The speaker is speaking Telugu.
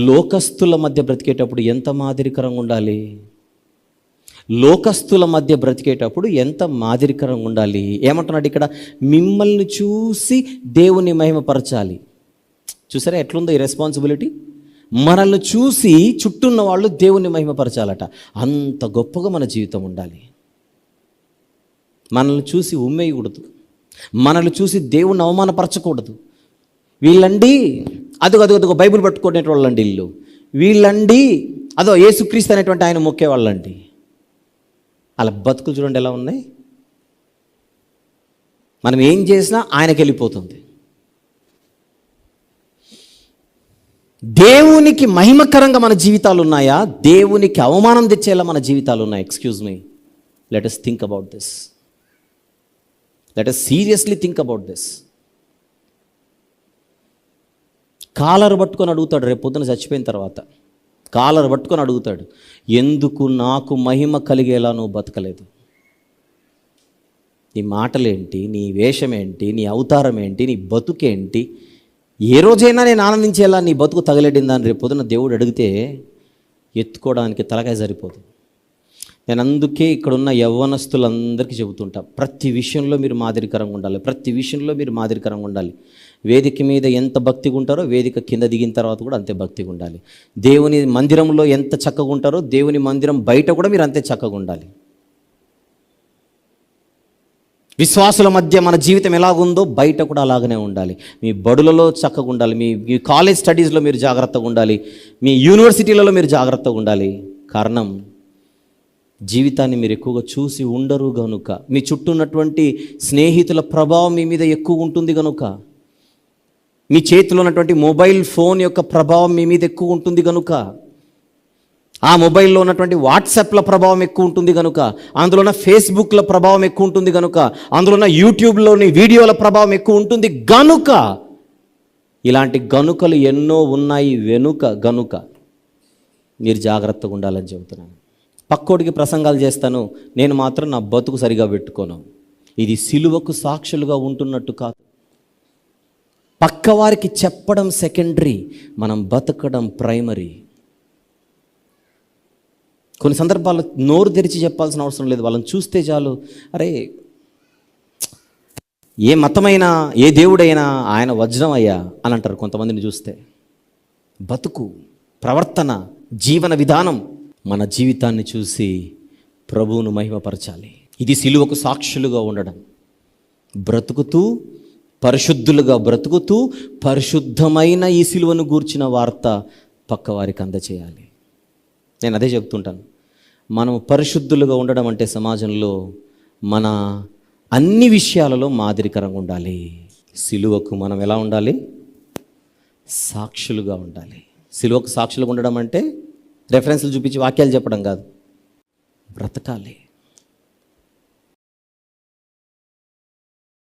లోకస్తుల మధ్య బ్రతికేటప్పుడు ఎంత మాదిరికరంగా ఉండాలి? లోకస్తుల మధ్య బ్రతికేటప్పుడు ఎంత మాదిరికరంగా ఉండాలి? ఏమంటున్నాడు ఇక్కడ? మిమ్మల్ని చూసి దేవుని మహిమపరచాలి. చూసారా ఎట్లుందో ఈ రెస్పాన్సిబిలిటీ? మనల్ని చూసి చుట్టూన్న వాళ్ళు దేవుని మహిమపరచాలట. అంత గొప్పగా మన జీవితం ఉండాలి. మనల్ని చూసి ఉమ్మేయకూడదు, మనల్ని చూసి దేవుణ్ణి అవమానపరచకూడదు. వీళ్ళండి అదుగో బైబిల్ పట్టుకునేటి వాళ్ళండి, వీళ్ళండి అదో యేసుక్రీస్తు అనేటువంటి ఆయన మొక్కేవాళ్ళండి. అలా బతుకులు చూడండి ఎలా ఉన్నాయి. మనం ఏం చేసినా ఆయనకి వెళ్ళిపోతుంది. దేవునికి మహిమకరంగా మన జీవితాలు ఉన్నాయా? దేవునికి అవమానం తెచ్చేలా మన జీవితాలు ఉన్నాయి? Excuse me, let us think about this. Let us seriously think about this. Collar పట్టుకొని అడుగుతాడు, రేపు పొద్దున చచ్చిపోయిన తర్వాత కాలర్ పట్టుకొని అడుగుతాడు, ఎందుకు నాకు మహిమ కలిగేలా నువ్వు బతకలేదు? నీ మాటలేంటి, నీ వేషమేంటి, నీ అవతారం ఏంటి, నీ బతుకేంటి? ఏ రోజైనా నేను ఆనందించేలా నీ బతుకు తగలెడిందా అని రేపు పొద్దున దేవుడు అడిగితే ఎత్తుకోవడానికి తలకాయ సరిపోదు. నేను అందుకే ఇక్కడున్న యవ్వనస్తులందరికీ చెబుతుంటా, ప్రతి విషయంలో మీరు మాదిరికరంగా ఉండాలి, ప్రతి విషయంలో మీరు మాదిరికరంగా ఉండాలి. వేదిక మీద ఎంత భక్తిగా ఉంటారో వేదిక కింద దిగిన తర్వాత కూడా అంతే భక్తిగా ఉండాలి. దేవుని మందిరంలో ఎంత చక్కగా ఉంటారో దేవుని మందిరం బయట కూడా మీరు అంతే చక్కగా ఉండాలి. విశ్వాసుల మధ్య మన జీవితం ఎలాగుందో బయట కూడా అలాగనే ఉండాలి. మీ బడులలో చక్కగా ఉండాలి, మీ కాలేజ్ స్టడీస్లో మీరు జాగ్రత్తగా ఉండాలి, మీ యూనివర్సిటీలలో మీరు జాగ్రత్తగా ఉండాలి. కారణం జీవితాన్ని మీరు ఎక్కువగా చూసి ఉండరు గనుక, మీ చుట్టూ ఉన్నటువంటి స్నేహితుల ప్రభావం మీ మీద ఎక్కువ ఉంటుంది కనుక, మీ చేతిలో ఉన్నటువంటి మొబైల్ ఫోన్ యొక్క ప్రభావం మీ మీద ఎక్కువ ఉంటుంది కనుక, ఆ మొబైల్లో ఉన్నటువంటి వాట్సాప్ల ప్రభావం ఎక్కువ ఉంటుంది కనుక, అందులో ఉన్న ఫేస్బుక్ల ప్రభావం ఎక్కువ ఉంటుంది కనుక, అందులో ఉన్న యూట్యూబ్లోని వీడియోల ప్రభావం ఎక్కువ ఉంటుంది గనుక, ఇలాంటి గనుకలు ఎన్నో ఉన్నాయి వెనుక గనుక మీరు జాగ్రత్తగా ఉండాలని చెబుతున్నాను. పక్కోడికి ప్రసంగాలు చేస్తాను, నేను మాత్రం నా బతుకు సరిగా పెట్టుకోను. ఇది సిలువకు సాక్షులుగా ఉంటున్నట్టు కాదు. పక్కవారికి చెప్పడం సెకండరీ, మనం బతకడం ప్రైమరీ. కొన్ని సందర్భాల్లో నోరు తెరిచి చెప్పాల్సిన అవసరం లేదు, వాళ్ళని చూస్తే చాలు, అరే ఏ మతమైనా ఏ దేవుడైనా ఆయన వజ్రం అయ్యా అని అంటారు కొంతమందిని చూస్తే. బతుకు, ప్రవర్తన, జీవన విధానం, మన జీవితాన్ని చూసి ప్రభువును మహిమపరచాలి. ఇది సిలువకు సాక్షులుగా ఉండడం. బ్రతుకుతూ పరిశుద్ధులుగా బ్రతుకుతూ పరిశుద్ధమైన ఈ సిలువను గూర్చిన వార్త పక్కవారికి అందచేయాలి. నేను అదే చెప్తుంటాను, మనం పరిశుద్ధులుగా ఉండడం అంటే సమాజంలో మన అన్ని విషయాలలో మాదిరికరంగా ఉండాలి. సిలువకు మనం ఎలా ఉండాలి? సాక్షులుగా ఉండాలి. సిలువకు సాక్షులుగా ఉండడం అంటే రెఫరెన్స్లు చూపించి వాక్యాలు చెప్పడం కాదు, బ్రతకాలి.